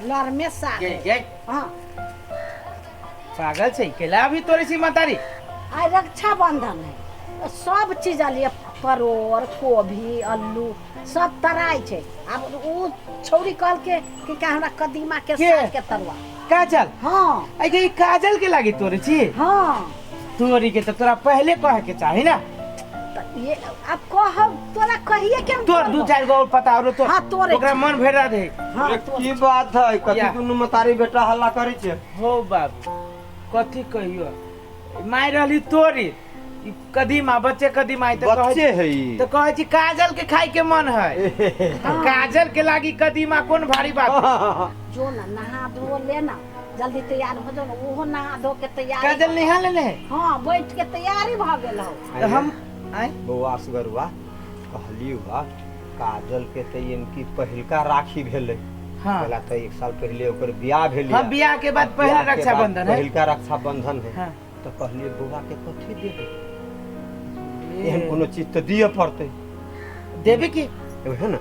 लर में साग हां पागल छै केला अभी तोरे सी मतारी आई रक्षाबंधन है सब चीज लिए परोर कोभी आलू सब तराई छै अब उ छौरी कहल के कि का हमरा कदीमा के साग के तरुआ काजल हां आई के काजल के लागी तोरे छी हां तोरी के तो तोरा पहले कहे के चाही ना ये अब कह तोरा कहिए के तोर दू चार गो पता और तो हां तोरे ओकरा मन भेड़ा दे हां की बात है कथि दुनु मतारी बेटा हल्ला करे छे हो बाप कथि कहियो माय रहली तोरी कदीमा बच्चे कदीमा तो बच्चे है तो कहे छी काजल के खाई के मन है काजल के लागी कदीमा कौन भारी बात जो ना नहा धो लेना जल्दी तैयार हो जाओ ओहो नहा धो के तैयार काजल नहा लेले हां बैठ के तैयारी भ गेल हो हम आय बउआ सुगरुआ कहली हुआ काजल के त इनकी पहिलका राखी भेले हां पहला त 1 साल पहले ओकर बियाह भेल हां बियाह के बाद पहले रक्षाबंधन है पहिलका रक्षाबंधन है हां तो कहली बउआ के कथि देबे एहन कोनो चीज त दिए पड़ते देबे की है ना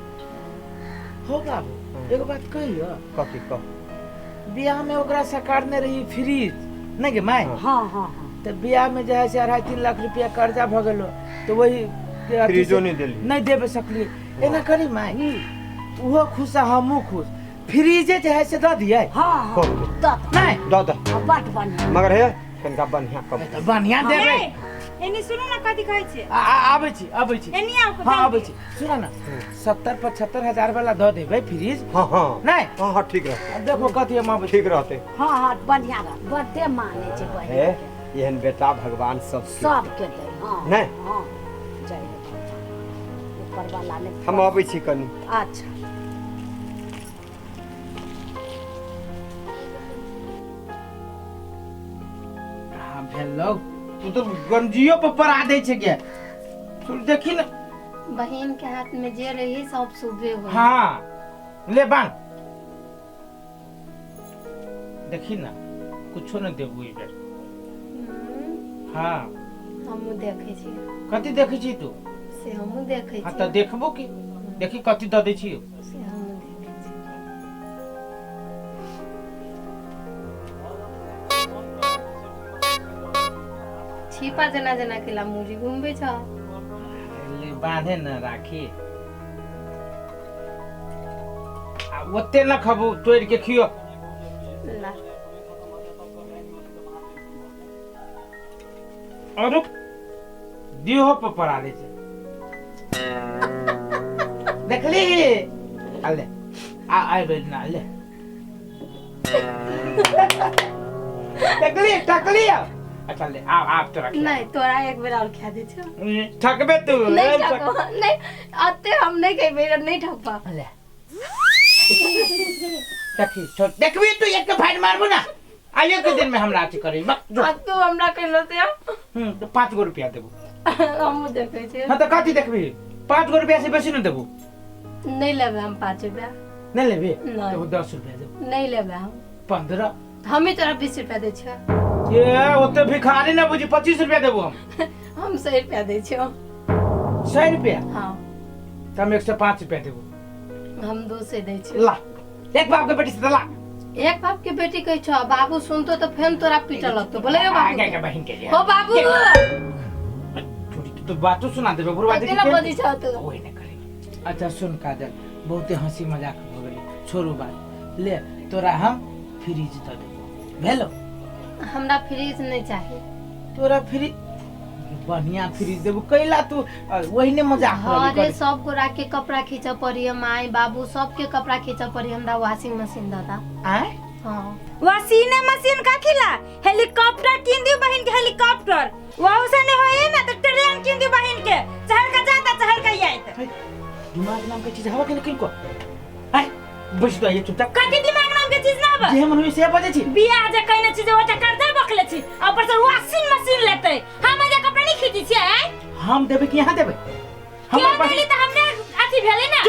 हो बाबू एगो बात कहियो कथि कह बियाह में ओकरा सरकारने रही फ्रीज नहीं के माय हां हां तो बियाह में जो है से 2.5-3 लाख रुपया कर्जा भ गेलो तो वही फ्रीजो नहीं देली नहीं देबे सकली एना करी माय उहो खुश हमहु खुश फ्रीजे जे है से द दिए हां हां नहीं द बाट बन मगर हे कनका बढ़िया कम तो बढ़िया देबे एनी सुनो ना कथि कहै छै आबै छी एनी आओ हां आबै छी सुना ना 70-75 हजार वाला द देबे फ्रीज हां हां नहीं हां ठीक रहते देखो कथि हम आबै ठीक रहते हां हां बढ़िया रह बर्थडे माने छै हे बहिन एहन बेटा भगवान सब के दे हां नहीं हां जय हो ऊपर वाला ने हम आबै छी कनी अच्छा हां भेलो तू तो गंजियो पर परा दे छै के तू देखी ना बहन के हाथ में जे रही सब सुबह हो हां ले बांध देखी ना कुछो न देबू ई बेर हां हमहु देखे छी कथि देखै छी तू से हमहु देखे हां छी त देखबो की देखी कथि द दै छी से हमहु देखे छी छिपा जना जना केला मुरी घुमबे छ ले बांधे न राखी आ ओते न खबू तोड़ के खियो ला और दियो पर परा दे छै देखली अले आ बेना ले टकली अच्छा ले आप तो रख नहीं तोरा एक बेर और खा दे छ ठकबे तू नहीं ठको नहीं अते हम नहीं कई बेर नहीं ठकबा ले देखी छोड़ देखबी तू एक के फाइट मारबो ना आइयो के दिन में हमरा अथी करी अब तू हमरा कहलो ते तो 5 गो रुपया देबो हम देखे छी हां तो कथि देखबी 5 गो रुपया से बेसी न देबो नहीं लेबे हम 5 रुपया नहीं लेबी नहीं। तो 10 रुपया देबो नहीं लेबे हम 15 हम ही तोरा 20 रुपया दे छ ये ओते भिखारी ना बुझी 25 रुपया देबो हम 100 रुपया दे छ 100 रुपया हां तो हम 105 रुपया देबो हम 200 दे छ ला एक बाप के बेटी से ला एक बाप के बेटी कह छ बाबू सुनतो तो फेन तोरा पीटा लगतो बोले यो बाबू आगे के बहन के लिए हो बाबू तो बात तो सुना देबे बुढ़वा देखी केना बजी छ तू ओए न करे अच्छा सुन काजल बहुते हंसी मजाक भ गेली छोड़ू बात ले तोरा हम फ्रिज द देबो भेलो हमरा फ्रिज नहीं चाहिए तोरा फ्रिज बढ़िया फ्रिज देबो कैला तू वही ने मजाक अरे सब को राख के कपड़ा खींच पड़ी माई बाबू सबके कपड़ा खींच पड़ी हमरा वॉशिंग मशीन दादा आए हां वॉशिंग मशीन का खिला हेलीकॉप्टर किन दियो बहन के हेलीकॉप्टर वहु से नहीं होई ना तो ट्रेन किन दियो बहन के शहर का जाता शहर का आइत दिमाग नाम के चीज हवा के किन को आए बस तो ये चुपचाप कथि दिमाग नाम के चीज ना बा जे मन से बजे छी बियाह जे कइने चीज ओटा कर दे बखले छी ऊपर से वॉशिंग मशीन लेते हम जे कपड़ा नहीं खींची छी हम देबे कि यहां देबे हम पहले तो हमने अथी भेले ना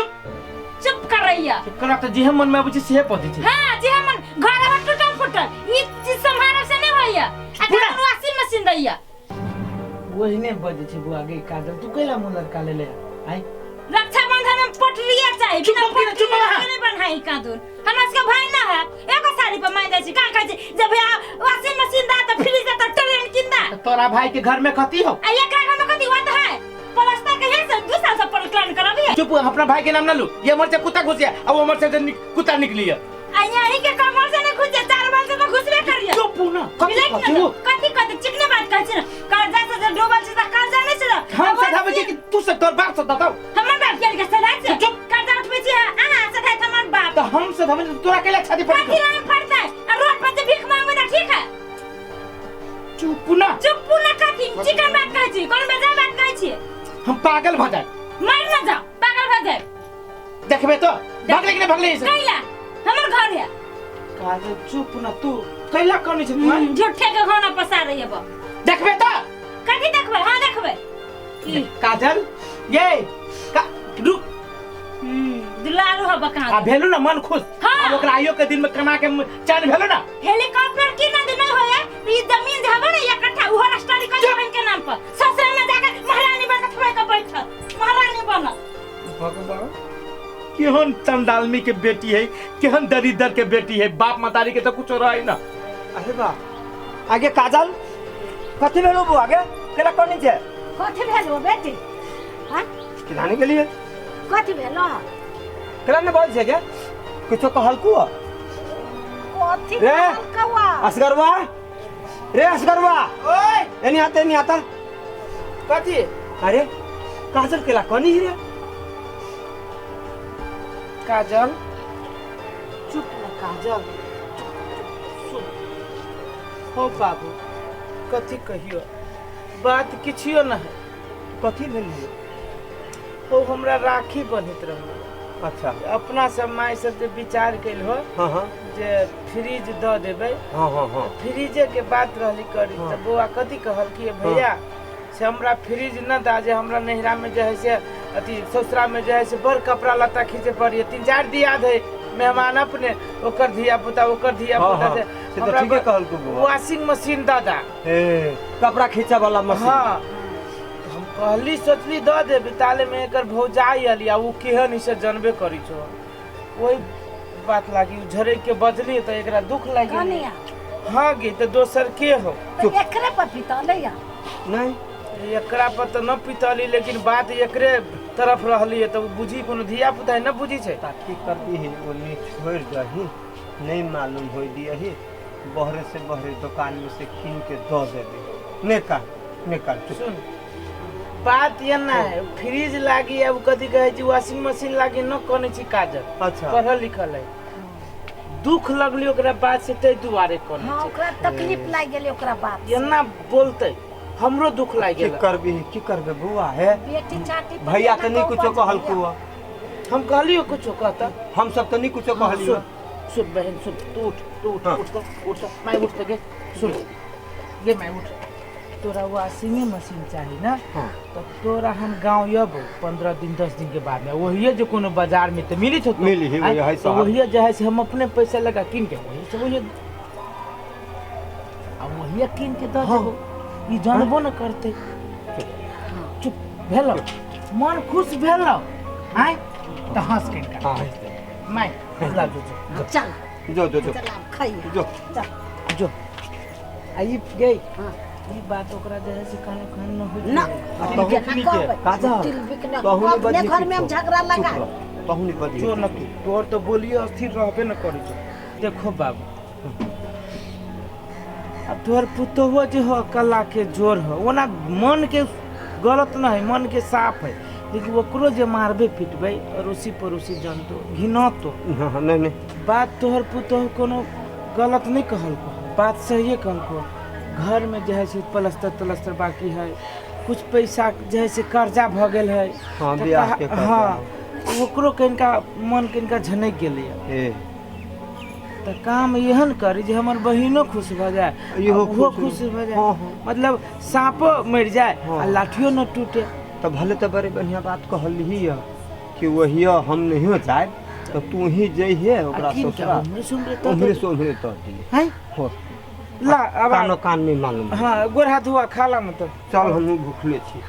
चुप कर रहिया करा तो जे मन में बुझी से पदी छी हां जे हम घर में टूटल फुटल ई चीज संभारो से नहीं होइया अगर वॉशिंग मशीन दैया वही ने बजे छी बुआ गे काजल तू कैला मुन लड़का ले ले आई रक्षाबंधन में पटरिया चाहिए चुप नहीं बनाई कादून हमरा के भाई ना है एगो साड़ी पर मांग दै छी का कहै छी जब वॉशिंग मशीन दा त फ्रिज दा त ट्रेन किंदा तोरा भाई के घर में कथी हो? आ एकरा घर में कथी बात है प्लास्टर के है से 2 साल से प्लान कराबी चुप, अपना भाई के नाम ना लू। ये मर से कुत्ता घुसिया अब उमर से कुत्ता निकली है। आ यही के कमर से नहीं घुसे 4 बार से तो घुसबे करिए चुप ना, कथी कथी चिकने बात कहै छी कर्जा से डूबल छी त कर्जा नहीं छी हम सधावे कि तू से तोर बाप से बताओ। हमर बाप के सदा से चुप, कर्जा उठबे छी अहाँ से खाय हमर बाप तो हम सधावे तोरा के लिए छाती पर कथी लाइन फड़ता है और रोड पर से भीख मांगबे ना ठीक है चुप ना कथी चिकन बात कहै छी कोन बेजा बात कहै छी हम पागल भ जाए। मर ना जा पागल भ जाए देखबे तो भागले कि नहीं भागले इसे कैला हमर घर है काजल चुप ना तू कैला करनी छ तू झूठे के खाना पसा रही है देखबे तो कथी देखबे हां देखबे काजल ये रुक दुलारू हो बका आ भेलु ना मन खुश। हाँ। अब ओकरा आइयो के दिन में कमा के चैन भेलु ना। हेलीकॉप्टर की ना देना होए ई जमीन जे हवे ना इकट्ठा उहो स्टडी कर बहन के नाम पर ससुर में जाकर महारानी बन के ठोय के बैठ महारानी बन भगवान केहन चंडालनी के बेटी है, केहन दरिद्र के बेटी है, बाप मतारी के तो कुछ रही ना। अरे बा आगे काजल कथी भेलो बो आगे केला करनी छे कथी भेलो बेटी? हां खिलाने के लिए कथी भेलो? केला ने बोल छे के कुछो कहल को कथी रे कवा? असगरवा रे असगरवा ओए एनी आता कथी? अरे काजल केला करनी रे काजल चुप ना काजल सुन हो बाबू कथी कहियो बात किछियो ना है। कथी भेल हो हमरा राखी बनित रहो। अच्छा अपना सब माय सब जे विचार कैल हो हां हां जे फ्रिज द देबै। हां हां हां फ्रिजे के बात रहली करी हाँ। त बुआ कथी कहल कि भैया से हमरा फ्रिज न दा जे हमरा नहिरा में जे है से अथी ससुरा में जे है से बड़ कपड़ा लत्ता खींचे पड़ी 3-4 दियाद है मेहमान अपने ओकर धिया पुता से से तो ठीके कहल को बुआ वॉशिंग मशीन दादा ए कपड़ा खींचा वाला मशीन हाँ हम कहली सोचली द दे बिताले में एकर भौजाई अली आ उ केहन इसे जानबे करी छो वही बात लागी झरे के बदली त एकरा दुख लागी कनिया हां गे त दोसर के हो एकरे पर पितले या नहीं एकरा पर त न पितली लेकिन बात एकरे तरफ रहली है तो बुझी कोनो धिया पुता न बुझी छै ताकि कर दी है ओने छोड़ दही नहीं मालूम होई दियही बहरे से बहरे दुकान में से कीन के दो दे दे निकाल सुन बात ये ना है फ्रिज लागी अब कथी कहे छी वॉशिंग मशीन लागी न कने छी काजल अच्छा पढ़ल लिखल है दुख लगली ओकरा बात से तै दुआरे कने हां ओकरा तकलीफ लाग गेलै ओकरा बात ये ना बोलते हमरो दुख लाग की गेल की करबे बुआ है बेटी चाटी भैया तो नहीं कुछो कहल को हम कहलियो कुछो कहता हम सब तो नहीं कुछो कहलियो सुन बहन सुन तू उठ हाँ। उठ मैं उठ के सुन ये मैं उठ तोरा वॉशिंग मशीन चाहिए ना हाँ। तो तोरा हम गांव अब 15 दिन 10 दिन के बाद में वही जो कोनो बाजार में तो मिली मिली ही वही है तो साहब वही जो है से हम अपने पैसा लगा किन के वही से वही अब वही किन के दे हाँ। देबो ई जानबो न करते चुप भेलो मन खुश भेलो आय तो हंस के का हां मैं ला चल जो चल खाइए जो चल जो आई गई हां ई बात ओकरा जे है से कान न हो ना बहुनी के काजा बहुनी अपने घर में हम झगड़ा लगा बहुनी बदी जो न तोर तो बोलिए अस्थिर रहबे न करी छो देखो बाबू अब तोर पुतोहो जे हो कला के जोर हो ओना मन के गलत न है मन के साफ है लेकिन ओकरो जे मारबे पिटबे अड़ोसी पड़ोसी जानतो घिनतो हां नहीं बात तोहर पुतोह कोनो गलत नहीं कहल को बात सही कहल को घर में जो है से प्लास्टर बाकी है कुछ पैसा जो है से कर्जा भ गेल है हां तो बियाह के हाँ ओकरो कनिका मन कनिका झनक गेलै ए तो काम एहन करी जे हमर बहिनो खुश भ जाए इहो ओहो खुश खुश भ जाए हाँ, हाँ। मतलब सांपो मर जाए हाँ। आ लाठियो न टूटे तो भले तो बड़े बढ़िया बात कहली है कि वही हम नहीं हो जाए तो तू ही जइहे ओकरा ससुरा हमरे सुन रे तो उम्रे से उम्रे तो दिए हैं हो ला अब कानो कान में मालूम हां गोर हाथ हुआ खाला मतलब चल हम भूखले छी